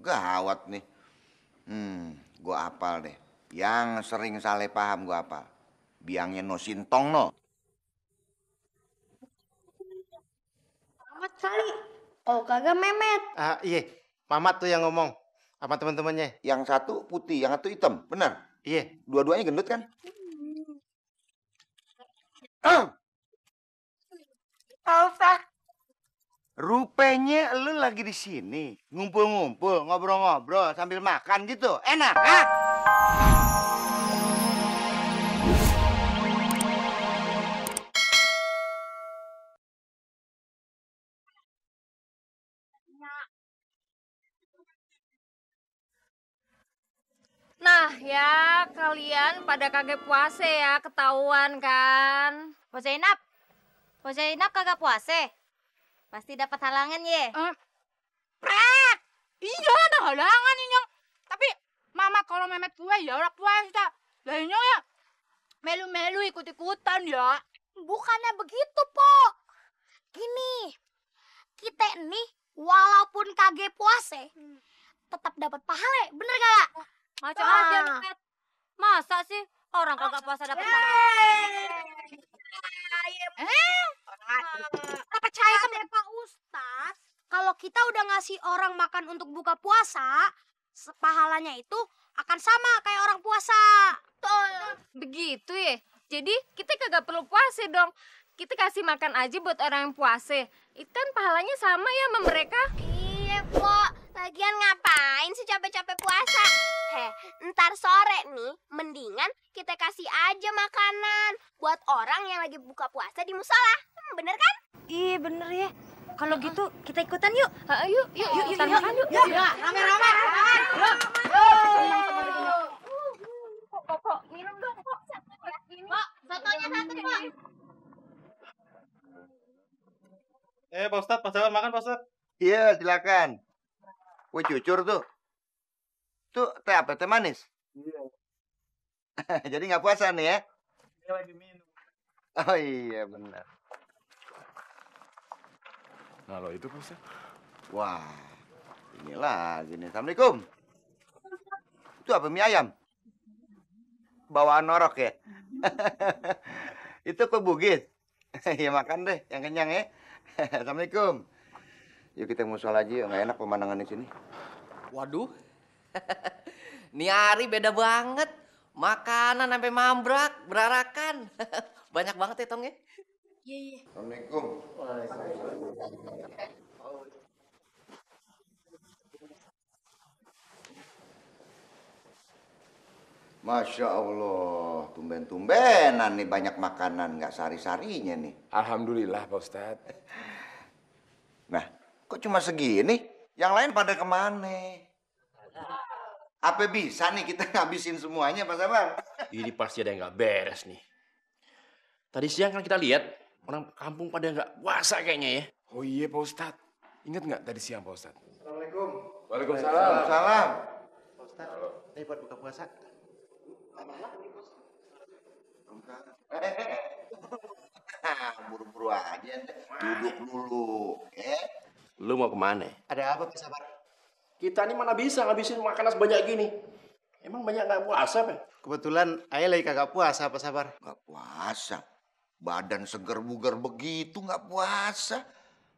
Gawat nih. Gua apal deh. Yang sering salah paham gua apal. Biangnya no sintong no. Amat kali. Oh kagak Memet. Iya, Mamat tuh yang ngomong sama teman-temannya. Yang satu putih, yang satu hitam, benar? Iya. Dua-duanya gendut kan? Alfa. Rupanya lu lagi di sini, ngumpul-ngumpul, ngobrol-ngobrol sambil makan gitu. Enak, ah? Nah ya, kalian pada kagak puase ya, ketahuan kan? Bos Zainab kagak puase. Pasti dapat halangan ye. Prek. Iya ada halangan ini. Tapi mama kalau Memet gue ya orang puasa. Lainnya ya melu-melu ikut-ikutan ya. Bukannya begitu, Po. Gini, kita nih walaupun kagak puase, tetap dapat pahala. Bener gak? Macam aja, Met. Masa sih orang kagak puasa dapat pahala? Nggak percaya sama Pak Ustadz, kalau kita udah ngasih orang makan untuk buka puasa, pahalanya itu akan sama kayak orang puasa. Begitu ya? Jadi kita kagak perlu puase dong. Kita kasih makan aja buat orang yang puase. Itu kan pahalanya sama ya sama mereka. Iya, Po. Lagian ngapain sih capek-capek puasa? Ntar sore nih, mendingan kita kasih aja makanan buat orang yang lagi buka puasa di musola. Bener kan? Iya bener ya. Kalau gitu kita ikutan yuk. Yuk, kita makan yuk. Rame-rame. Pok, minum dong, Pok. Pok, sotonya satu, Pok. Pak Ustadz, Pak Sabar makan, Pak Ustadz. Iya, silakan. Kue cucur tuh. Tuh, teh apa? Teh manis? Iya. Jadi nggak puasa nih ya? Dia lagi minum. Oh iya, benar. Nah lo itu Pak Ustadz. Wah, ini lagi nih. Assalamualaikum. Itu apa, mie ayam? Bawaan norok ya? Itu kue bugis. Ya makan deh, yang kenyang ya. Assalamualaikum. Yuk kita musola aja, nggak enak pemandangan di sini. Waduh, nih hari beda banget. Makanan sampai mambrak, berarakan. Banyak banget ya, Tong ya? Iya. Assalamualaikum. Masya Allah, tumben-tumbenan nih banyak makanan, nggak sari-sarinya nih. Alhamdulillah Pak Ustadz. Nah, kok cuma segini? Yang lain pada kemana? Apa bisa nih kita ngabisin semuanya, Pak Sabar? Ini pasti ada yang nggak beres nih. Tadi siang kan kita lihat orang kampung pada nggak puasa kayaknya ya. Oh iya Pak Ustadz. Ingat nggak tadi siang Pak Ustadz? Assalamualaikum. Waalaikumsalam. Salam. Pak Ustadz, ini buat buka puasa. Buru-buru aja, duduk dulu. Lu mau kemana? Ada apa, Pak Sabar? Kita ini mana bisa ngabisin makanan sebanyak gini? Emang banyak nggak puasa, Pak? Kebetulan ayah lagi kagak puasa, Pak Sabar. Nggak puasa. Badan seger bugar begitu nggak puasa.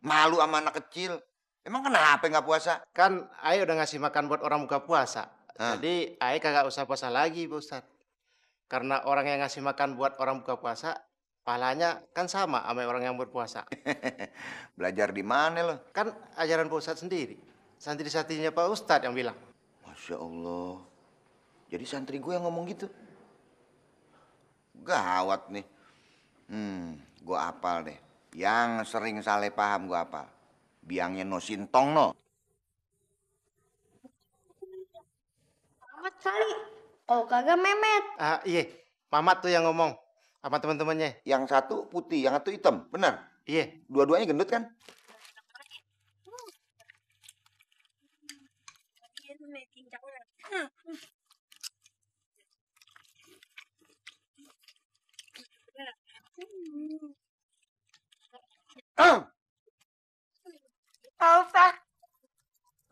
Malu sama anak kecil. Emang kenapa nggak puasa? Kan ayah udah ngasih makan buat orang buka puasa. Jadi ayah kagak usah puasa lagi, Pak Ustadz. Karena orang yang ngasih makan buat orang buka puasa, pahalanya kan sama sama orang yang berpuasa. Belajar di mana lo? Kan ajaran Pak Ustadz sendiri. Santri-santrinya Pak Ustadz yang bilang. Masya Allah. Jadi santri gue yang ngomong gitu. Gawat nih. Gue apal deh. Yang sering salah paham gue apal. Biangnya no sintong no. Amat kali. Oh kagak Memet. Iya, Mamat tuh yang ngomong sama teman-temannya. Yang satu putih, yang satu hitam, benar? Iya. Dua-duanya gendut kan?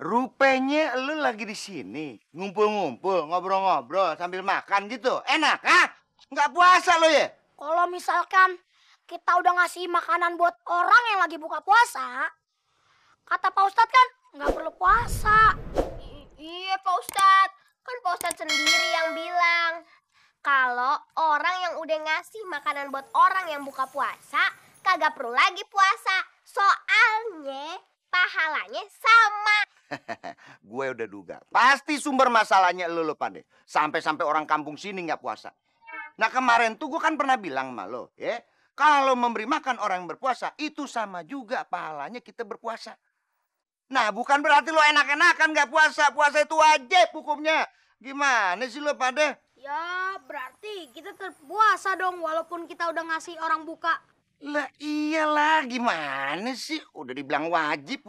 Rupanya lu lagi di sini, ngumpul-ngumpul, ngobrol-ngobrol sambil makan gitu. Enak, ah? Nggak puasa lo ya? Kalau misalkan kita udah ngasih makanan buat orang yang lagi buka puasa, kata Pak Ustadz kan nggak perlu puasa. Iya Pak Ustadz, kan Pak Ustadz sendiri yang bilang kalau orang yang udah ngasih makanan buat orang yang buka puasa kagak perlu lagi puasa. Soalnya pahalanya sama. Gue udah duga. Pasti sumber masalahnya lo Pade. Sampai-sampai orang kampung sini nggak puasa. Nah kemarin tuh gue kan pernah bilang sama lo, ya. Kalau memberi makan orang yang berpuasa, itu sama juga pahalanya kita berpuasa. Nah bukan berarti lo enak-enakan nggak puasa. Puasa itu wajib hukumnya. Gimana sih lo Pade? Ya berarti kita terpuasa dong walaupun kita udah ngasih orang buka. Lah iyalah gimana sih? Udah dibilang wajib.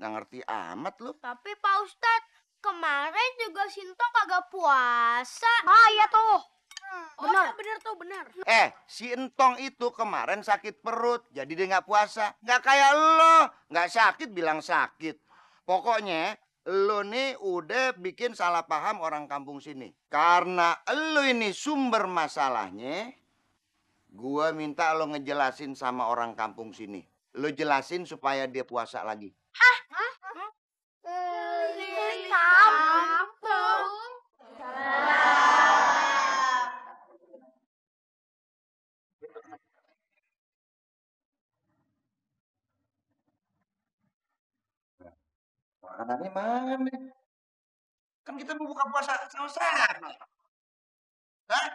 Nggak ngerti amat lo. Tapi Pak Ustadz, kemarin juga Sinto kagak puasa. Ah iya tuh. Benar. Benar tuh, benar. Si Entong itu kemarin sakit perut, jadi dia nggak puasa. Nggak kayak lo, nggak sakit bilang sakit. Pokoknya lo nih udah bikin salah paham orang kampung sini. Karena lo ini sumber masalahnya, gua minta lo ngejelasin sama orang kampung sini. Lo jelasin supaya dia puasa lagi. Makanannya mana? Kan kita mau buka puasa sama-sama. Hah?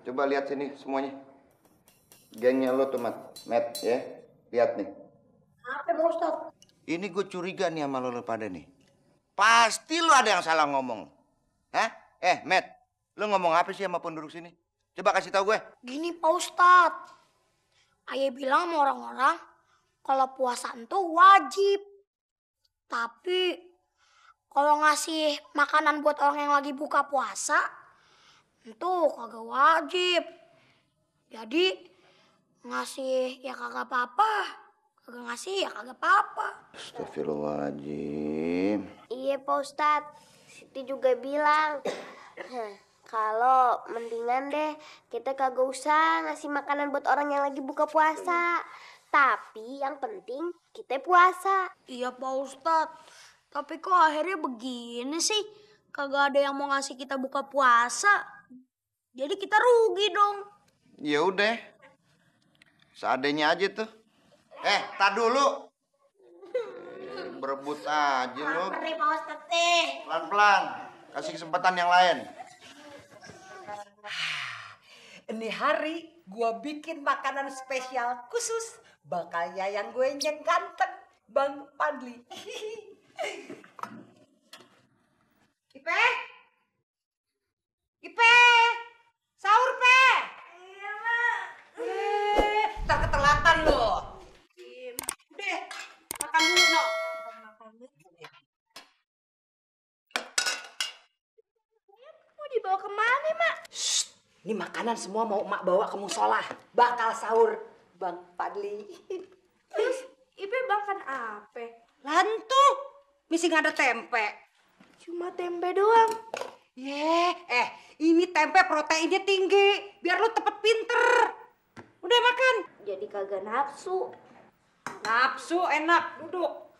Coba lihat sini semuanya. Gengnya lo tuh, Matt, ya. Lihat nih. Apa Pak Ustadz? Ini gue curiga nih sama lo pada nih. Pasti lo ada yang salah ngomong. Hah? Matt, lo ngomong apa sih sama penduduk sini? Coba kasih tahu gue. Gini Pak Ustadz, ayah bilang sama orang-orang kalau puasa itu wajib. Tapi kalau ngasih makanan buat orang yang lagi buka puasa, itu kagak wajib. Jadi ngasih ya kagak apa-apa, kagak ngasih ya kagak apa-apa. Astagfirullahaladzim. Iya Pak Ustadz, Siti juga bilang kalau mendingan deh kita kagak usah ngasih makanan buat orang yang lagi buka puasa. Tapi yang penting kita puasa. Iya Pak Ustadz, tapi kok akhirnya begini sih? Kagak ada yang mau ngasih kita buka puasa. Jadi kita rugi dong. Ya udah. Seadanya aja tuh. Tak dulu. Berebut aja lo. Mari Pak Ustadz Pelan-pelan. Kasih kesempatan yang lain. Ini hari gua bikin makanan spesial khusus. Bakalnya yang gue yang ganteng, Bang Padli. Ipe? Ipe? Sahur, Pe? Iya, Mak. Ntar ketelatan lo. Udah, makan dulu, no. Mau dibawa kemana, Mak? Shh, ini makanan semua mau emak bawa ke musola. Bakal sahur, Bang Padli. Terus, Ipe makan apa? Lantu, mesti nggak ada tempe. Cuma tempe doang. Ini tempe proteinnya tinggi. Biar lu cepet pinter. Udah makan. Jadi kagak nafsu. Nafsu enak, duduk.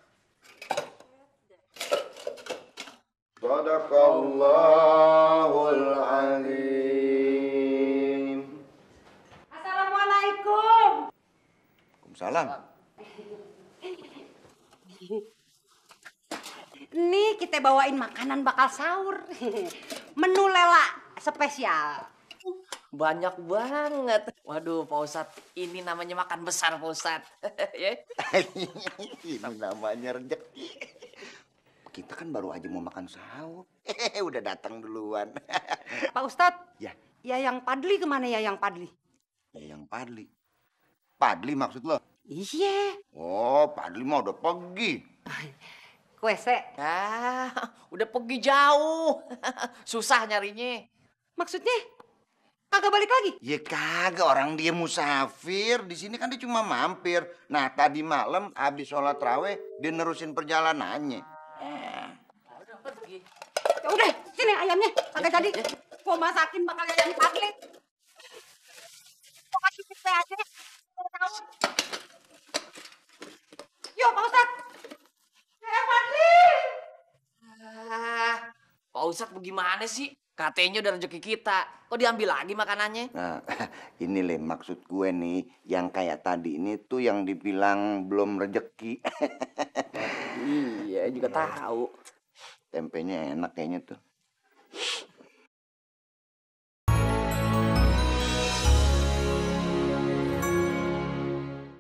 Sadaqallahul azim. Assalamualaikum. Waalaikumsalam. Nih kita bawain makanan bakal sahur. Menu lela spesial. Banyak banget. Waduh, Pak Ustadz, ini namanya makan besar, Pak Ustadz. Ya? Ini namanya rezeki. Kita kan baru aja mau makan sahur. Udah datang duluan. Pak Ustadz. Ya. Yayang Padli kemana Yayang Padli? Yayang Padli. Padli maksud lo? Iya. Oh, Padli mah udah pergi. Kuese. Udah pergi jauh. Susah nyarinya. Maksudnya? Kagak balik lagi? Ya kagak, orang dia musafir. Di sini kan dia cuma mampir. Nah, tadi malam habis sholat raweh dia nerusin perjalanannya. Ya udah, sini ayamnya. Kagak jadi. Gua masakin bakal ayam Padli. Gua kasih tip aja. Yuk, Pak Ustadz. Ayam Padli. Pak Ustadz bagaimana sih? Katanya udah rezeki kita. Kok diambil lagi makanannya? Nah, ini Le, maksud gue nih, yang kayak tadi ini tuh yang dibilang belum rezeki. Iya, juga tahu. Tempenya enak kayaknya tuh.